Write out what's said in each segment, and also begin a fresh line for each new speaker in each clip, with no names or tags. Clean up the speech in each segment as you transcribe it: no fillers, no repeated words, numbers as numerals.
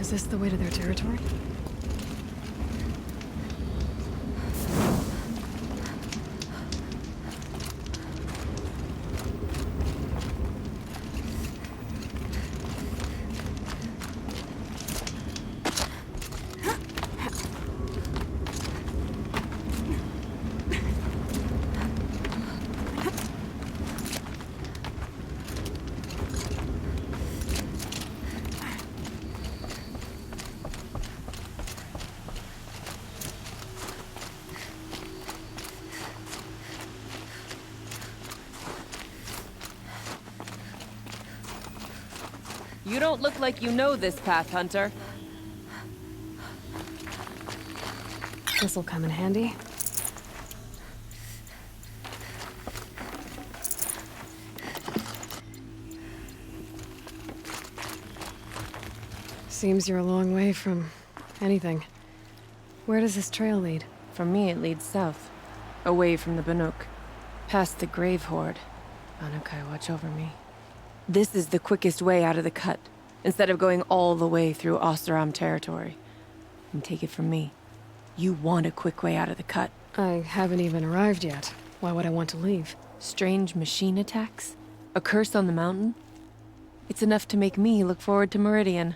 Is this the way to their territory?
You don't look like you know this path, Hunter.
This'll come in handy. Seems you're a long way from anything. Where does this trail lead?
For me, it leads south. Away from the Banuk. Past the Grave Horde. Banukai, watch over me. This is the quickest way out of the cut, instead of going all the way through Oseram territory. And take it from me, you want a quick way out of the cut.
I haven't even arrived yet. Why would I want to leave?
Strange machine attacks? A curse on the mountain? It's enough to make me look forward to Meridian.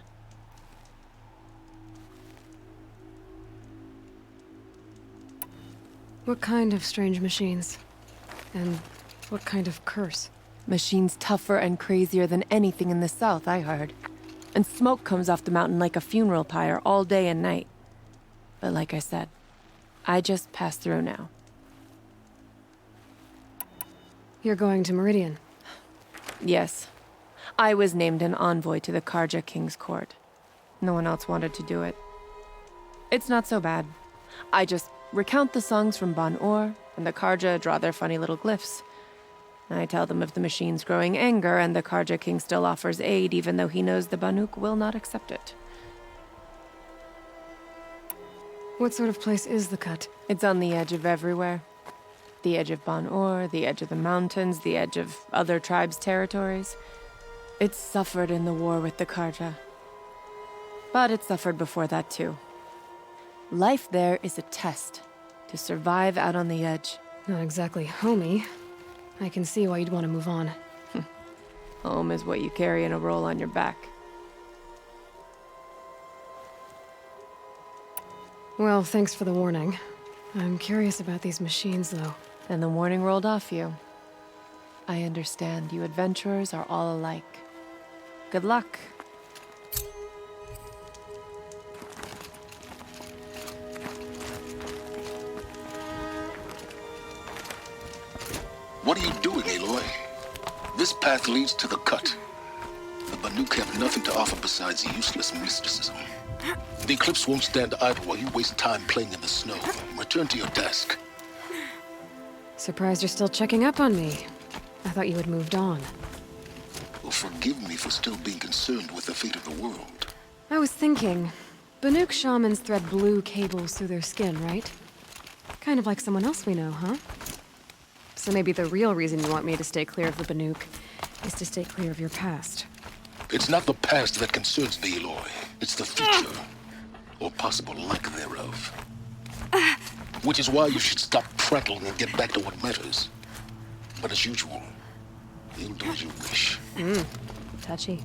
What kind of strange machines? And what kind of curse?
Machines tougher and crazier than anything in the south, I heard. And smoke comes off the mountain like a funeral pyre all day and night. But like I said, I just passed through now.
You're going to Meridian?
Yes. I was named an envoy to the Karja King's court. No one else wanted to do it. It's not so bad. I just recount the songs from Ban-Or, and the Karja draw their funny little glyphs. I tell them of the machine's growing anger, and the Karja King still offers aid, even though he knows the Banuk will not accept it.
What sort of place is the cut?
It's on the edge of everywhere. The edge of Ban-Or, the edge of the mountains, the edge of other tribes' territories. It's suffered in the war with the Karja. But it suffered before that too. Life there is a test to survive out on the edge.
Not exactly homey. I can see why you'd want to move on.
Home is what you carry in a roll on your back.
Well, thanks for the warning. I'm curious about these machines, though.
And the warning rolled off you. I understand you adventurers are all alike. Good luck.
What are you doing, Aloy? This path leads to the cut. The Banuk have nothing to offer besides useless mysticism. The Eclipse won't stand idle while you waste time playing in the snow. Return to your task.
Surprised you're still checking up on me. I thought you had moved on.
Well, forgive me for still being concerned with the fate of the world.
I was thinking, Banuk shamans thread blue cables through their skin, right? Kind of like someone else we know, huh? So maybe the real reason you want me to stay clear of the Banuk is to stay clear of your past.
It's not the past that concerns me, Aloy. It's the future, or possible lack thereof. Which is why you should stop prattling and get back to what matters. But as usual, you'll do as you wish.
Touchy.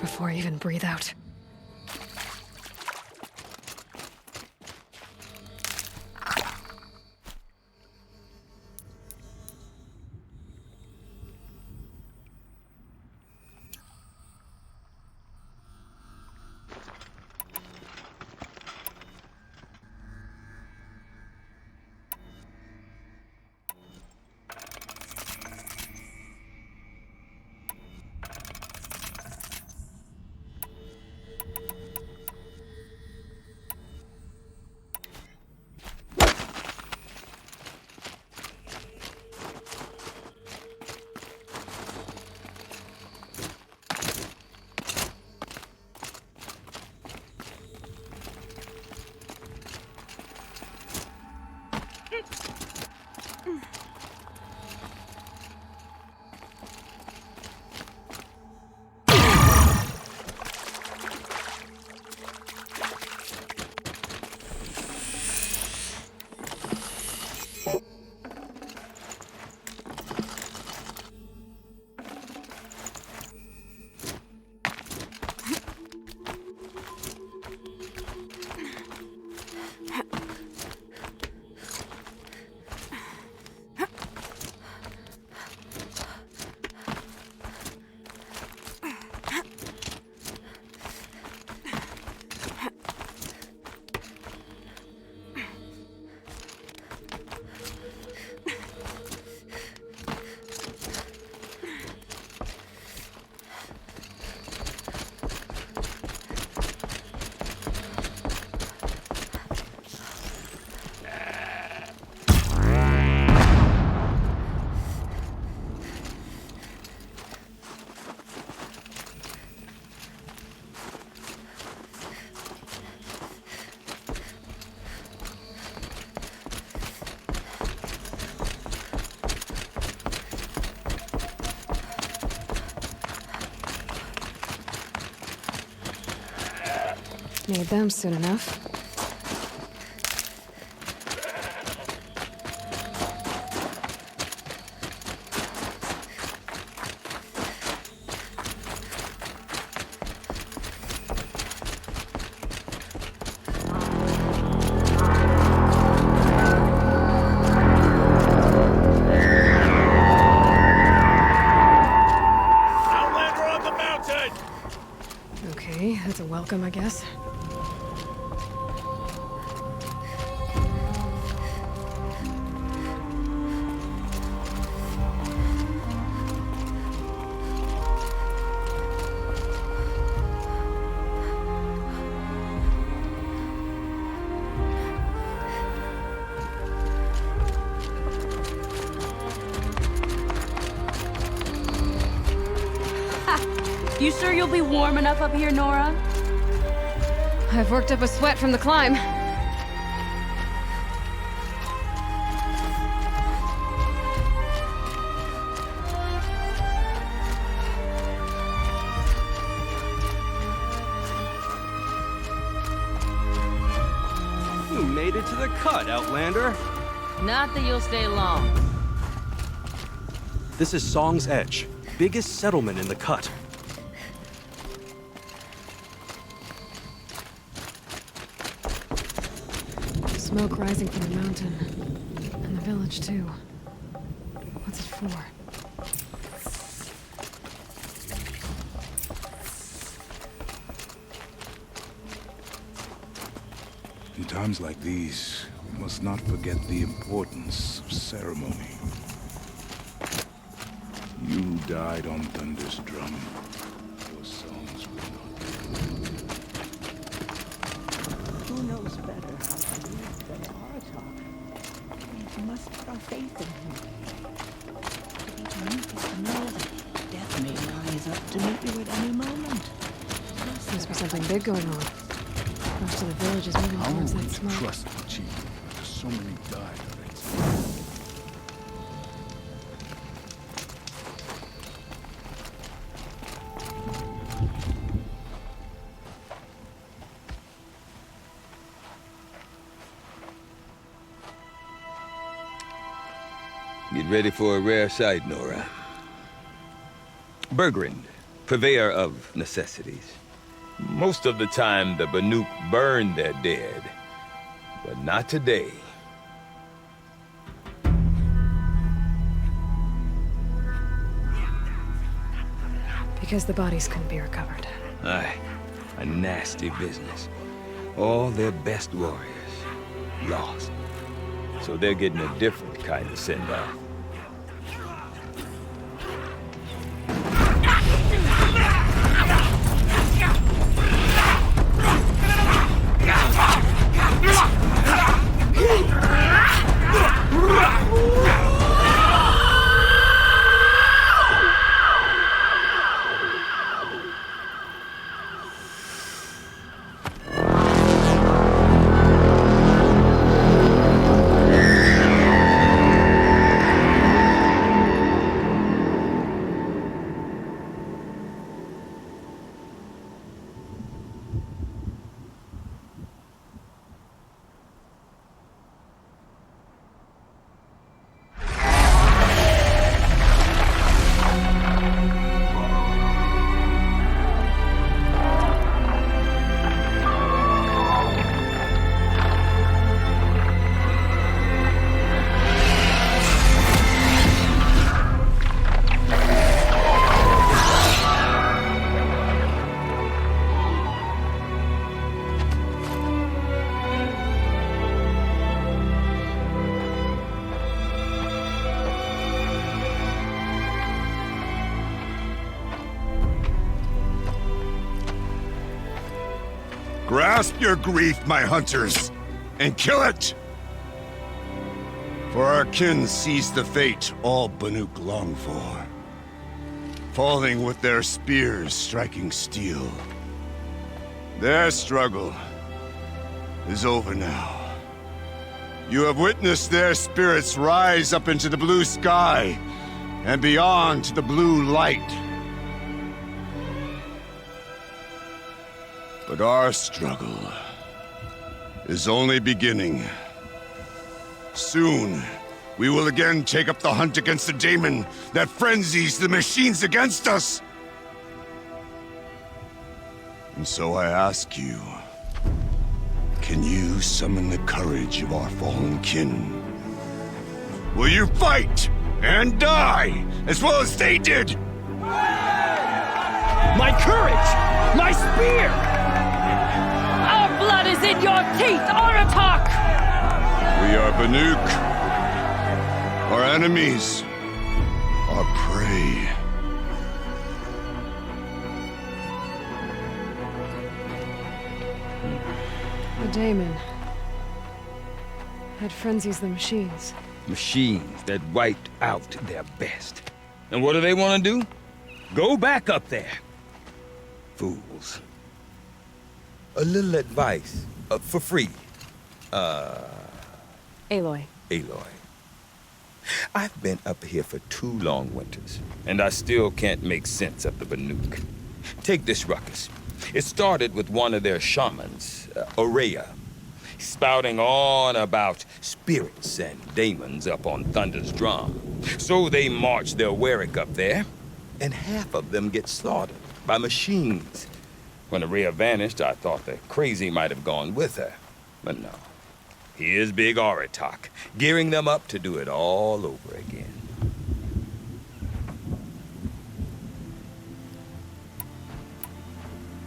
before I even breathe out. Need them soon enough. Okay, that's a welcome, I guess.
You sure you'll be warm enough up here, Nora?
I've worked up a sweat from the climb.
You made it to the cut, Outlander.
Not that you'll stay long.
This is Song's Edge, biggest settlement in the cut.
Smoke rising from the mountain. And the village, too. What's it for?
In times like these, we must not forget the importance of ceremony. You died on Thunder's drum. Your songs will not.
Who knows better how to lead than our talk? We must put our faith in him. But even you get to know that death may rise up to meet you at any moment.
Must be something big going on. Most of the village is moving
How
towards
will
that
you
smoke.
trust the chief after so many died already?
Get ready for a rare sight, Nora. Bergrind, purveyor of necessities. Most of the time, the Banuk burn their dead, but not today.
Because the bodies couldn't be recovered.
Aye, a nasty business. All their best warriors lost. So they're getting a different kind of send-off.
Grasp your grief, my hunters, and kill it! For our kin sees the fate all Banuk long for. Falling with their spears striking steel. Their struggle is over now. You have witnessed their spirits rise up into the blue sky and beyond to the blue light. But our struggle is only beginning. Soon, we will again take up the hunt against the daemon that frenzies the machines against us. And so I ask you, can you summon the courage of our fallen kin? Will you fight and die as well as they did?
My courage! My spear!
Our blood is in your teeth, Aratak!
We are Banuk. Our enemies are prey.
The daemon had frenzies the machines.
Machines that wiped out their best. And what do they want to do? Go back up there. Fools. A little advice, for free.
Aloy.
Aloy. I've been up here for 2 long winters, and I still can't make sense of the Banuk. Take this ruckus. It started with one of their shamans, Aurea, spouting on about spirits and daemons up on Thunder's drum. So they march their Warwick up there, and half of them get slaughtered by machines. When Aurea vanished, I thought the crazy might have gone with her. But no. Here's Big Aratak, gearing them up to do it all over again.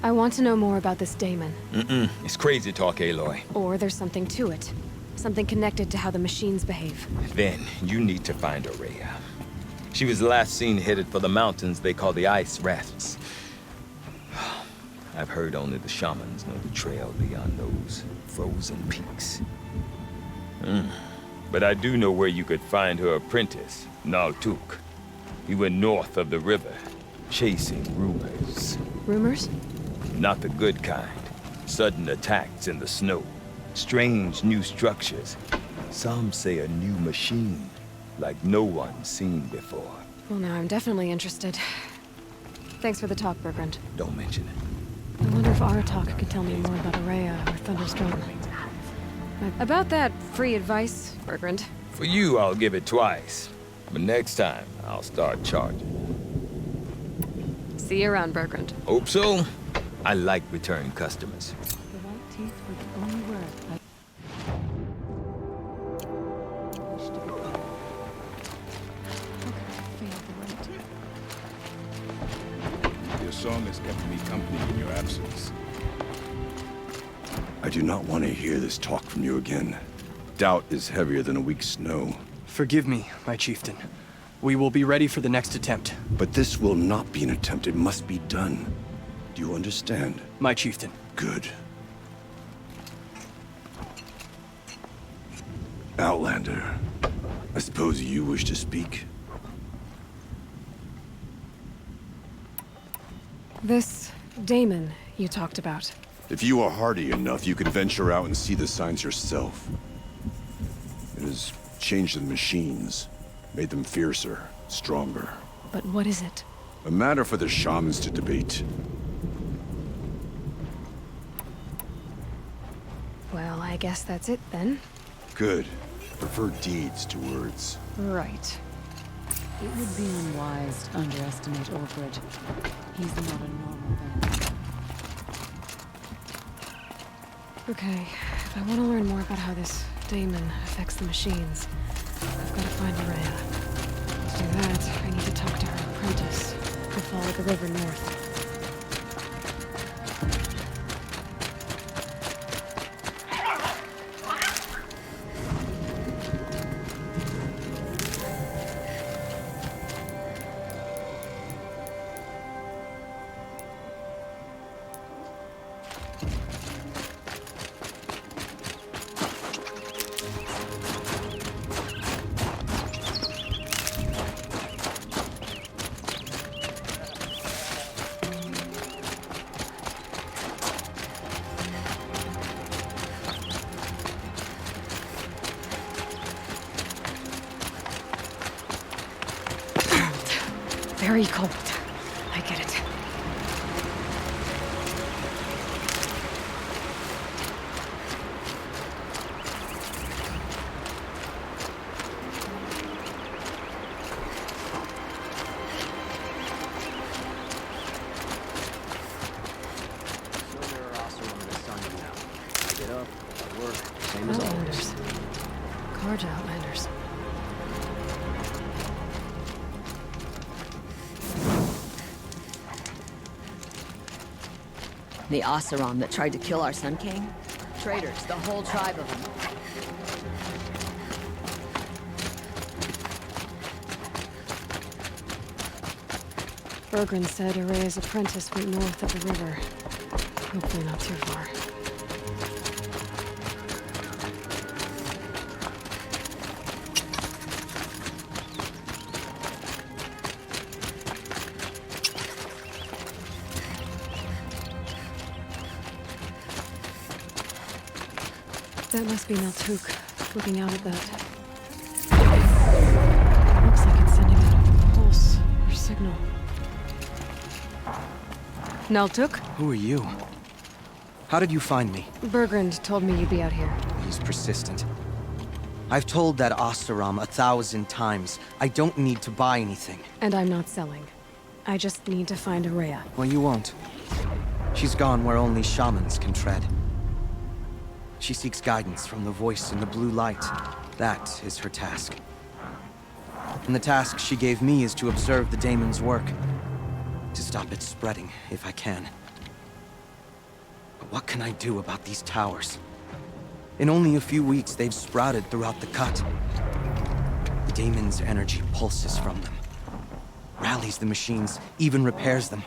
I want to know more about this daemon.
It's crazy talk, Aloy.
Or there's something to it. Something connected to how the machines behave.
Then you need to find Aurea. She was last seen headed for the mountains they call the Ice Rafts. I've heard only the shamans know the trail beyond those frozen peaks. But I do know where you could find her apprentice, Naltuk. He went north of the river, chasing rumors.
Rumors?
Not the good kind. Sudden attacks in the snow. Strange new structures. Some say a new machine, like no one's seen before.
Well, now I'm definitely interested. Thanks for the talk, Bergrand.
Don't mention it.
I wonder if Aratak could tell me more about Aurea or Thunderstone. About that free advice, Bergrand.
For you, I'll give it twice. But next time, I'll start charging.
See you around, Bergrand.
Hope so. I like return customers.
The white teeth were the only word I wish to be called. How could I fail the right?
Your song has kept me company in your absence. I do not want to hear this talk from you again. Doubt is heavier than a week's snow.
Forgive me, my chieftain. We will be ready for the next attempt.
But this will not be an attempt. It must be done. Do you understand?
My chieftain.
Good. Outlander, I suppose you wish to speak?
This Damon you talked about.
If you are hardy enough, you can venture out and see the signs yourself. It has changed the machines, made them fiercer, stronger.
But what is it?
A matter for the shamans to debate.
Well, I guess that's it then.
Good. Prefer deeds to words.
Right.
It would be unwise to underestimate Orford. He's not a normal man.
Okay, if I want to learn more about how this Damon affects the machines, I've got to find Rhea. To do that, I need to talk to her apprentice, who followed the river north. Very cold. I get it. Outlanders. Carja Outlanders.
The Oseram that tried to kill our Sun King? Traitors, the whole tribe of them.
Bergrand said Araya's apprentice went north of the river. Hopefully not too far. That must be Naltuk, looking out at that. Looks like it's sending out a pulse or signal. Naltuk?
Who are you? How did you find me?
Bergrand told me you'd be out here.
He's persistent. I've told that Oseram 1,000 times. I don't need to buy anything.
And I'm not selling. I just need to find Araya.
Well, you won't. She's gone where only shamans can tread. She seeks guidance from the voice in the blue light. That is her task. And the task she gave me is to observe the daemon's work. To stop it spreading, if I can. But what can I do about these towers? In only a few weeks, they've sprouted throughout the cut. The daemon's energy pulses from them. Rallies the machines, even repairs them.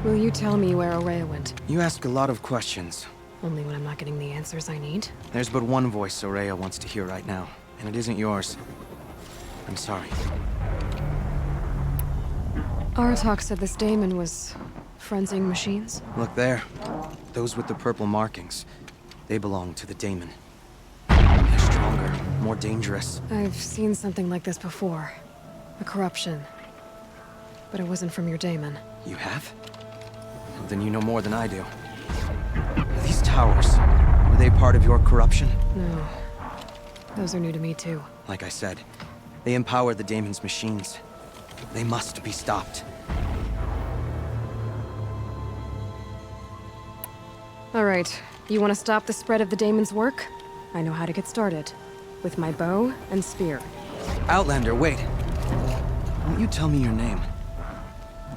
Will you tell me where Araya went?
You ask a lot of questions.
Only when I'm not getting the answers I need.
There's but one voice Araya wants to hear right now, and it isn't yours. I'm sorry.
Aratak said this daemon was frenzying machines.
Look there. Those with the purple markings. They belong to the daemon. They're stronger, more dangerous.
I've seen something like this before. A corruption. But it wasn't from your daemon.
You have? Then you know more than I do. These towers, were they part of your corruption?
No. Those are new to me too.
Like I said, They empower the Daemon's machines. They must be stopped.
All right, you want to stop the spread of the Daemon's work? I know how to get started. With my bow and spear.
Outlander, wait. Won't you tell me your name?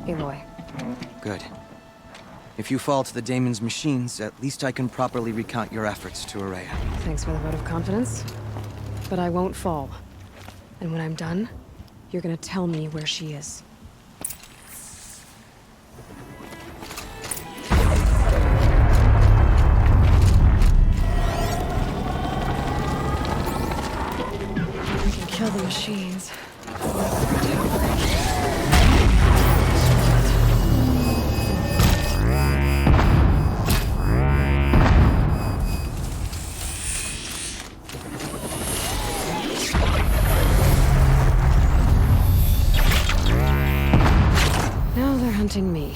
Aloy.
Good. If you fall to the Daemon's machines, at least I can properly recount your efforts to Araya.
Thanks for the vote of confidence. But I won't fall. And when I'm done, you're gonna tell me where she is. We can kill the machines. Now they're hunting me.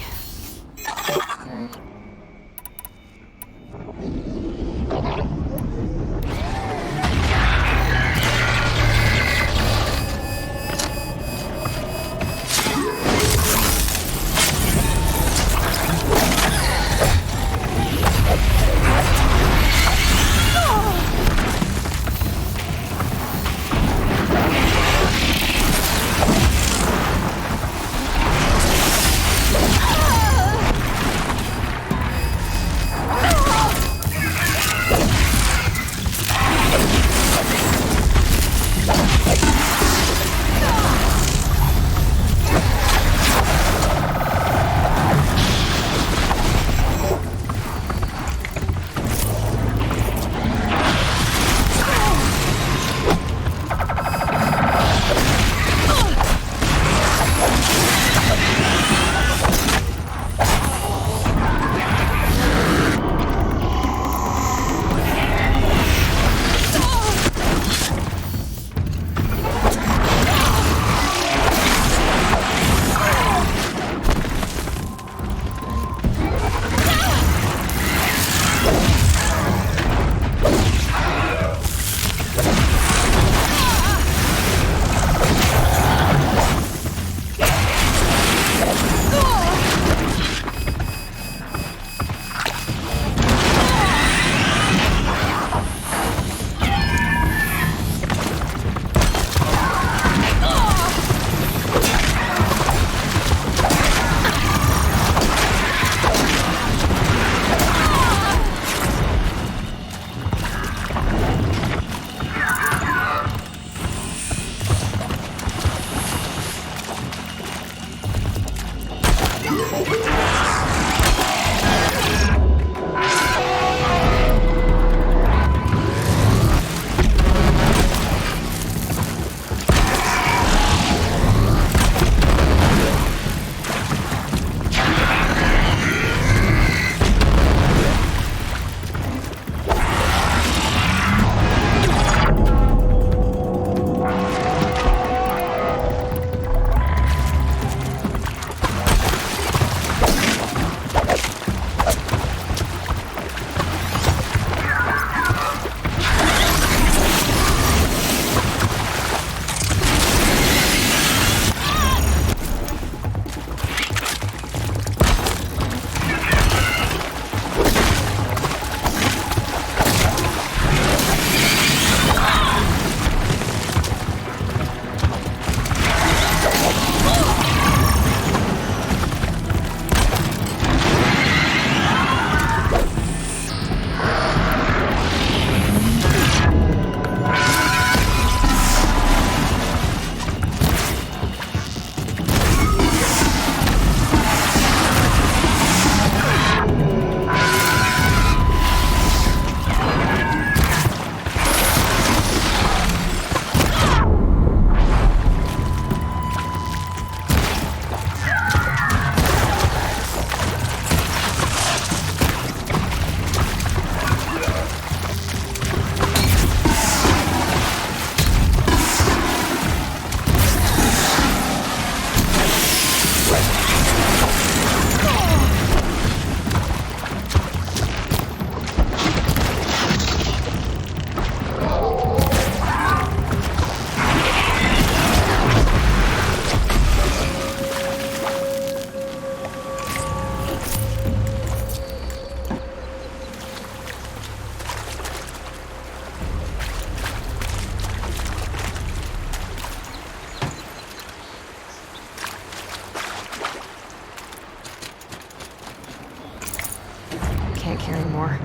more.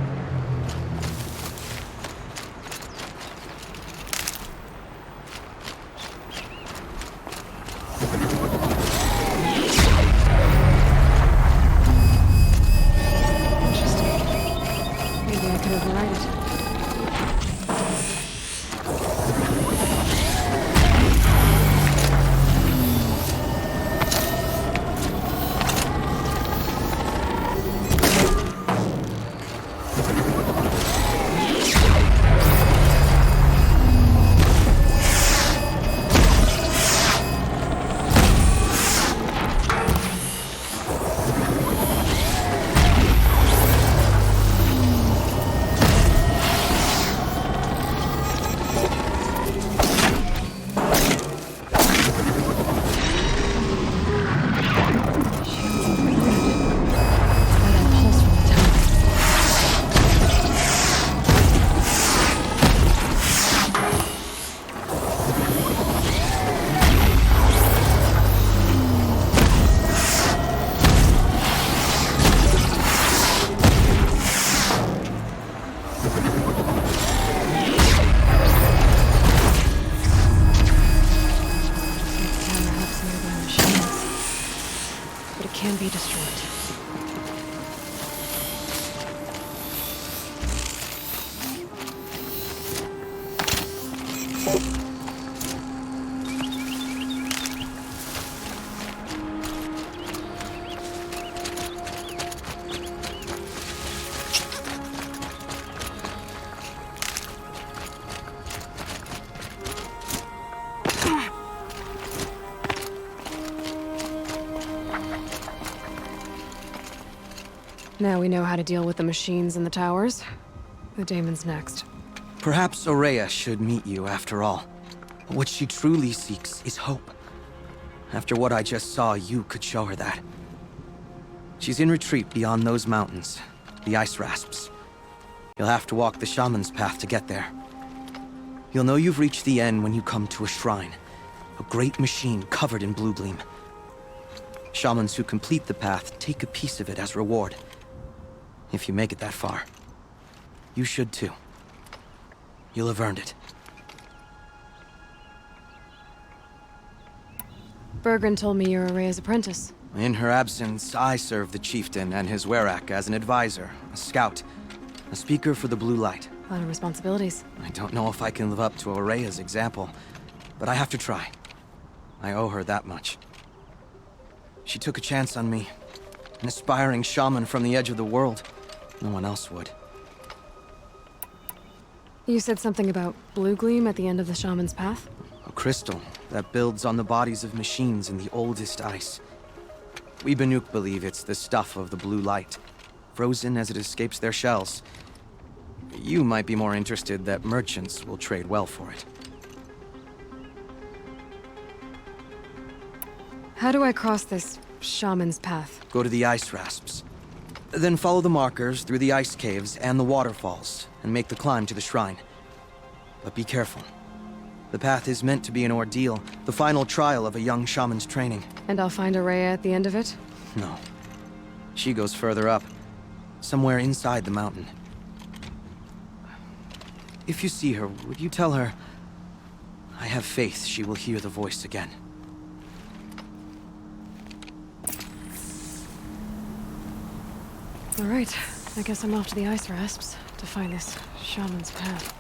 Interesting. Maybe I could override it. Now we know how to deal with the machines in the towers. The daemon's next.
Perhaps Aurea should meet you after all. What she truly seeks is hope. After what I just saw, you could show her that. She's in retreat beyond those mountains, the ice rasps. You'll have to walk the shaman's path to get there. You'll know you've reached the end when you come to a shrine, a great machine covered in blue gleam. Shamans who complete the path take a piece of it as reward. If you make it that far, you should too. You'll have earned it.
Bergren told me you're Aurea's apprentice.
In her absence, I serve the chieftain and his werak as an advisor, a scout, a speaker for the blue light.
A lot of responsibilities.
I don't know if I can live up to Aurea's example, but I have to try. I owe her that much. She took a chance on me, an aspiring shaman from the edge of the world. No one else would.
You said something about blue gleam at the end of the shaman's path?
A crystal that builds on the bodies of machines in the oldest ice. We Banuk believe it's the stuff of the blue light, frozen as it escapes their shells. You might be more interested that merchants will trade well for it.
How do I cross this shaman's path?
Go to the ice rasps. Then follow the markers through the ice caves and the waterfalls, and make the climb to the shrine. But be careful. The path is meant to be an ordeal, the final trial of a young shaman's training.
And I'll find Aurea at the end of it?
No. She goes further up, somewhere inside the mountain. If you see her, would you tell her, I have faith she will hear the voice again.
All right, I guess I'm off to the ice rasps to find this shaman's path.